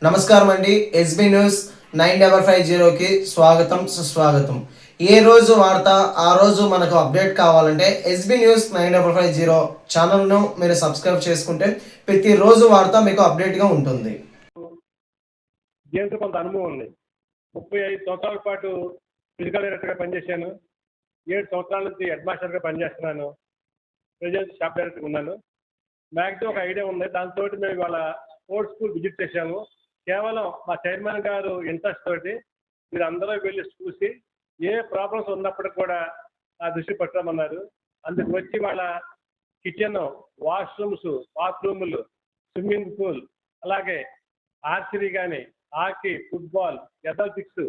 నమస్కారం అండి. SB news 9550కి స్వాగతం సుస్వాగతం. ఏ రోజు వార్త ఆ రోజు మనకు అప్డేట్ కావాలంటే ఎస్బీ న్యూస్ 9550 ఛానల్ను మీరు సబ్స్క్రైబ్ చేసుకుంటే ప్రతిరోజు వార్త మీకు అప్డేట్గా ఉంటుంది. గేమ్స్ కొంత అనుభవం ఉంది. 35 సంవత్సరాల పాటు ఫిజికల్ డైరెక్టర్గా పనిచేశాను. 7 సంవత్సరాల నుంచి హెడ్ మాస్టర్గా పనిచేస్తున్నాను. ప్రెజెంట్ షాప్ డైరెక్టర్గా ఉన్నాను. మ్యాక్సిమం ఒక ఐడియా ఉంది. దాంతో మేము ఇవాళ స్పోర్ట్స్ స్కూల్ విజిట్ చేశాము. కేవలం మా చైర్మన్ గారు ఇంట్రెస్ట్ తోటి మీరు అందరూ వెళ్ళి చూసి ఏ ప్రాబ్లమ్స్ ఉన్నప్పటికి కూడా ఆ దృష్టి పెట్టమన్నారు. అందుకు వచ్చి వాళ్ళ కిచెన్, వాష్రూమ్స్, బాత్రూములు, స్విమ్మింగ్ పూల్, అలాగే ఆర్చరీ కానీ, హాకీ, ఫుట్బాల్, అథ్లెటిక్స్,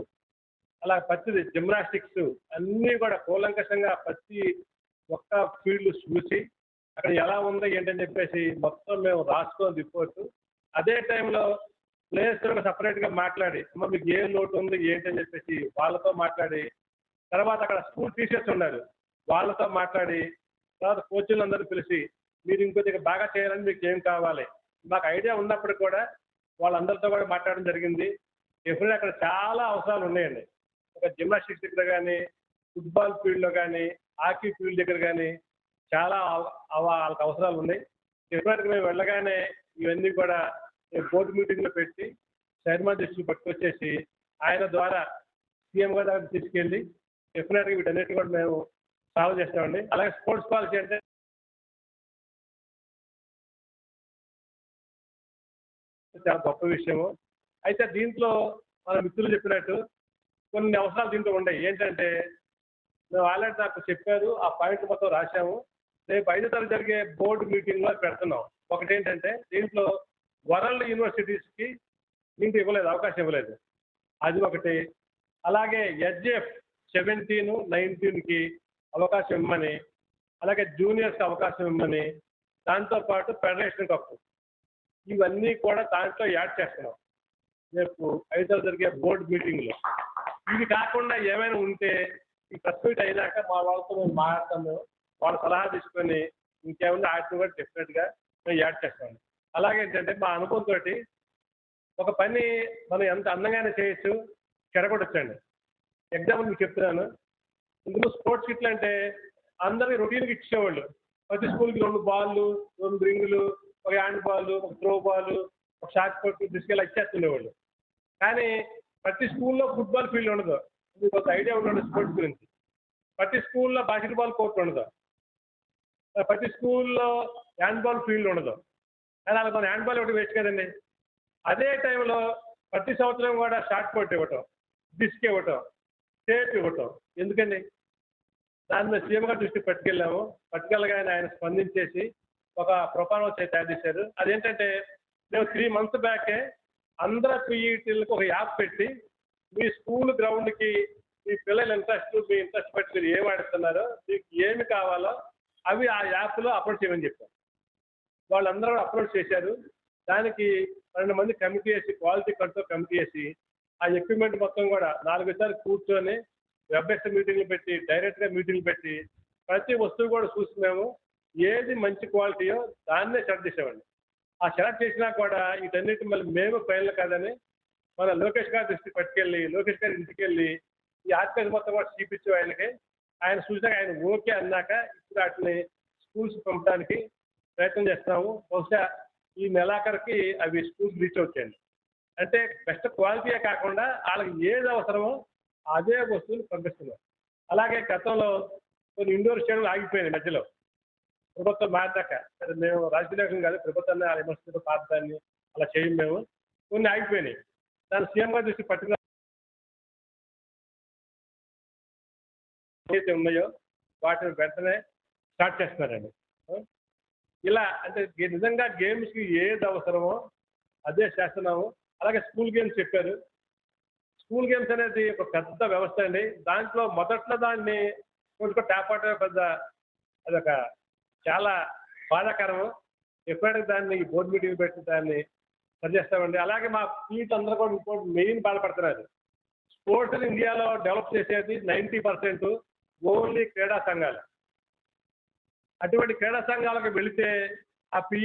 అలా ప్రతిది జిమ్నాస్టిక్స్ అన్నీ కూడా కూలంకషంగా ప్రతి ఒక్క ఫీల్డ్ చూసి అక్కడ ఎలా ఉంది ఏంటని చెప్పేసి మొత్తం మేము రాసుకొని రిపోర్టు. అదే టైంలో ప్లేయర్స్తో సపరేట్గా మాట్లాడి అమ్మ మీకు ఏ లోటు ఉంది ఏంటని చెప్పేసి వాళ్ళతో మాట్లాడి, తర్వాత అక్కడ స్కూల్ టీచర్స్ ఉన్నారు వాళ్ళతో మాట్లాడి, తర్వాత కోచ్లందరూ పిలిచి మీరు ఇంకొద్దిగా బాగా చేయాలని మీకు ఏం కావాలి మాకు ఐడియా ఉన్నప్పుడు కూడా వాళ్ళందరితో కూడా మాట్లాడడం జరిగింది. ఎప్పుడైనా అక్కడ చాలా అవసరాలు ఉన్నాయండి. ఒక జిమ్నాస్టిక్స్ దగ్గర కానీ, ఫుట్బాల్ ఫీల్డ్లో కానీ, హాకీ ఫీల్డ్ దగ్గర కానీ చాలా వాళ్ళకి అవసరాలు ఉన్నాయి. ఎప్పుడైనా మేము వెళ్ళగానే ఇవన్నీ కూడా బోర్డు మీటింగ్లో పెట్టి చైర్మన్ దృష్టికి పట్టుకొచ్చేసి ఆయన ద్వారా సీఎం గారి దగ్గర తీసుకెళ్ళి డెఫినెట్గా వీటన్నిటి కూడా మేము సాల్వ్ చేస్తామండి. అలాగే స్పోర్ట్స్ పాలసీ అంటే చాలా గొప్ప విషయము. అయితే దీంట్లో మన మిత్రులు చెప్పినట్టు కొన్ని అవసరాలు దీంట్లో ఉన్నాయి. ఏంటంటే మేము ఆల్రెడీ నాకు చెప్పారు, ఆ పాయింట్ మొత్తం రాశాము. రేపు 5వ తరగతి జరిగే బోర్డు మీటింగ్లో పెడుతున్నాం. ఒకటేంటంటే దీంట్లో వరల్డ్ యూనివర్సిటీస్కి దీంట్లో ఇవ్వలేదు, అవకాశం ఇవ్వలేదు, అది ఒకటి. అలాగే ఎస్జేఎఫ్ 17, 19కి అవకాశం ఇవ్వమని, అలాగే జూనియర్స్కి అవకాశం ఇవ్వమని, దాంతోపాటు ఫెడరేషన్ కప్ ఇవన్నీ కూడా దాంట్లో యాడ్ చేస్తున్నాం రేపు 5వ జరిగే బోర్డు మీటింగ్లో. ఇవి కాకుండా ఏమైనా ఉంటే ఈ ప్రెస్ మీట్ అయినాక మా వాళ్ళతో మేము మాట్లాడతాము, వాళ్ళ సలహా తీసుకొని ఇంకేమన్నా వాటిని కూడా డెఫినెట్గా మేము యాడ్ చేస్తాము. అలాగే ఏంటంటే మా అనుభవంతో ఒక పని మనం ఎంత అందంగానే చేయొచ్చు, చెడగొట్టచ్చండి. ఎగ్జాంపుల్ మీకు చెప్తున్నాను. ఇందులో స్పోర్ట్స్ కిట్లు అంటే అందరికీ రొటీన్కి ఇచ్చేవాళ్ళు. ప్రతి స్కూల్కి 2 బాళ్ళు, 2 రింగులు, ఒక హ్యాండ్ బాల్, ఒక త్రో బాల్, ఒక షార్ట్ పుట్, డిస్కెలా ఇచ్చేస్తుండేవాళ్ళు. కానీ ప్రతి స్కూల్లో ఫుట్బాల్ ఫీల్డ్ ఉండదు. మీకు ఒక ఐడియా ఉండదు స్పోర్ట్స్ గురించి. ప్రతి స్కూల్లో బాస్కెట్బాల్ కోర్ట్ ఉండదు. ప్రతి స్కూల్లో హ్యాండ్బాల్ ఫీల్డ్ ఉండదు. కానీ వాళ్ళకి మన హ్యాండ్బాల్ ఒకటి వేస్ట్ కదండి. అదే టైంలో ప్రతి సంవత్సరం కూడా షార్ట్ పుట్ ఇవ్వటం, డిస్క్ ఇవ్వటం, టేప్ ఇవ్వటం ఎందుకండి? దాని మీద సీఎం గారి దృష్టికి పట్టుకెళ్ళాము. పట్టుకెళ్ళగానే ఆయన స్పందించేసి ఒక ప్రొపానల్ తయారు చేశారు. అదేంటంటే మేము 3 months బ్యాకే అందరూ పీఈటీలకు ఒక యాప్ పెట్టి మీ స్కూల్ గ్రౌండ్కి మీ పిల్లల ఇంట్రెస్ట్, మీ ఇంట్రెస్ట్ బట్టి మీరు ఏం ఆడుతున్నారో, మీకు ఏమి కావాలో అవి ఆ యాప్లో అప్లోడ్ చేయమని చెప్పారు. వాళ్ళందరూ అప్లోడ్ చేశారు. దానికి 12 మంది కమిటీ వేసి, క్వాలిటీ కంట్రోల్ కమిటీ వేసి ఆ ఎక్విప్మెంట్ మొత్తం కూడా 4 సార్లు కూర్చొని వెబ్ఎస్ మీటింగ్లు పెట్టి, డైరెక్ట్గా మీటింగ్లు పెట్టి ప్రతి వస్తువు కూడా చూసి మేము ఏది మంచి క్వాలిటీయో దాన్నే సెలెక్ట్ చేసామండి. ఆ సెలెక్ట్ చేసినా కూడా వీటన్నిటి మళ్ళీ మేము ఫైనల్ కాదని మన లోకేష్ గారి దృష్టికి పట్టుకెళ్ళి, లోకేష్ గారి ఇంటికి వెళ్ళి ఈ ఆర్టికల్స్ మొత్తం కూడా చూపించి ఆయనకి, ఆయన చూసినాక ఆయన ఓకే అన్నాక ఇప్పుడు వాటిని స్కూల్స్ పంపడానికి ప్రయత్నం చేస్తున్నాము. బహుశా ఈ నెలాఖరికి అవి స్కూల్స్ రీచ్ అవుతాయండి. అంటే బెస్ట్ క్వాలిటీయే కాకుండా వాళ్ళకి ఏది అవసరమో అదే వస్తువులు పంపిస్తున్నాం. అలాగే గతంలో కొన్ని ఇండోర్ స్టేడియంలు ఆగిపోయినాయి మధ్యలో ప్రభుత్వం మారాక. సరే మేము రాజకీయం కాదు, ప్రభుత్వాన్ని ఆ విమర్శించడం పాతాన్ని అలా చేయం మేము. కొన్ని ఆగిపోయినాయి. దాని సీఎం గారి దృష్టి పట్టిన ఏదైతే ఉన్నాయో వాటిని వెంటనే స్టార్ట్ చేస్తున్నారండి. ఇలా అంటే నిజంగా గేమ్స్కి ఏది అవసరమో అదే చేస్తున్నాము. అలాగే స్కూల్ గేమ్స్ చెప్పారు. స్కూల్ గేమ్స్ అనేది ఒక పెద్ద వ్యవస్థ అండి. దాంట్లో మొదట్లో దాన్ని కొంచెం ట్యాపాట పెద్ద అదొక చాలా బాధాకరము. ఎప్పుడైనా దాన్ని బోర్డు మీటింగ్ పెట్టి దాన్ని సరి చేస్తామండి. అలాగే మా పీటీ అందరూ కూడా ఇంకోటి మెయిన్ బాధపడుతున్నారు. స్పోర్ట్స్ ఇండియాలో డెవలప్ చేసేది 90% ఓన్లీ క్రీడా సంఘాలు. అటువంటి క్రీడా సంఘాలకు వెళితే ఆ పీ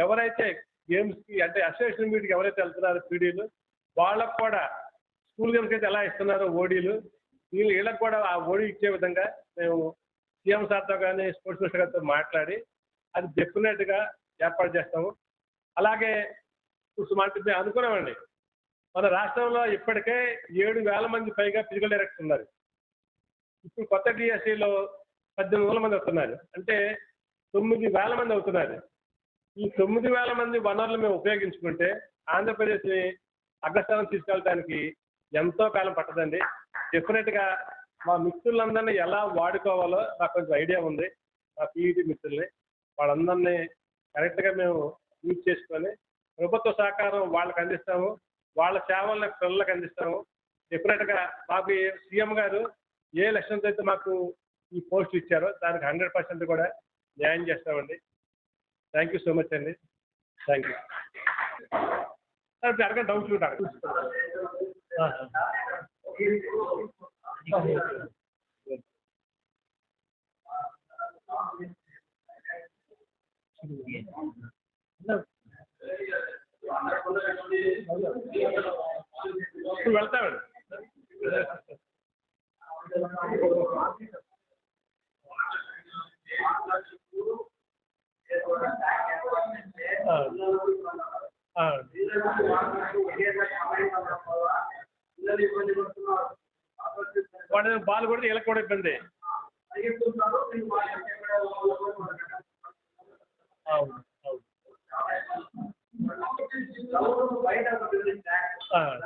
ఎవరైతే గేమ్స్కి అంటే అసోసియేషన్ మీట్కి ఎవరైతే వెళ్తున్నారో పీడీలు వాళ్ళకు కూడా స్కూల్ గేమ్స్ అయితే ఎలా ఇస్తున్నారో ఓడీలు వీళ్ళకి కూడా ఆ ఓడీ ఇచ్చే విధంగా మేము సీఎం సార్తో కానీ స్పోర్ట్స్ మినిస్టర్ గారితో మాట్లాడి అది డెఫినెట్గా ఏర్పాటు చేస్తాము. అలాగే మేము అనుకున్నామండి, మన రాష్ట్రంలో ఇప్పటికే 7,000 మంది పైగా ఫిజికల్ డైరెక్టర్స్ ఉన్నారు. ఇప్పుడు కొత్త డిఎస్సిలో 18,000 మంది వస్తున్నారు. అంటే 9,000 మంది అవుతున్నారు. ఈ 9,000 మంది వనరులు మేము ఉపయోగించుకుంటే ఆంధ్రప్రదేశ్ని అగ్రస్థానం తీసుకెళ్ళడానికి ఎంతో కాలం పట్టదండి. డెఫినెట్గా మా మిత్రులందరినీ ఎలా వాడుకోవాలో నాకు కొంచెం ఐడియా ఉంది. మా పీఈటీ మిత్రుల్ని వాళ్ళందరినీ కరెక్ట్గా మేము యూజ్ చేసుకొని ప్రభుత్వ సహకారం వాళ్ళకి అందిస్తాము, వాళ్ళ సేవలను పిల్లలకు అందిస్తాము. డెఫినెట్గా మాకు సీఎం గారు ఏ లక్ష్యంతో అయితే మాకు ఈ పోస్ట్ ఇచ్చారో దానికి 100% కూడా న్యాయం చేస్తామండి. థ్యాంక్ యూ సో మచ్ అండి. Thank you. అడగండి, డౌట్స్ ఉంటాయి. వెళ్తామండి. వాడు బాల్ కొడితే వీళ్ళకి కూడా ఇబ్బంది. అవును అవును.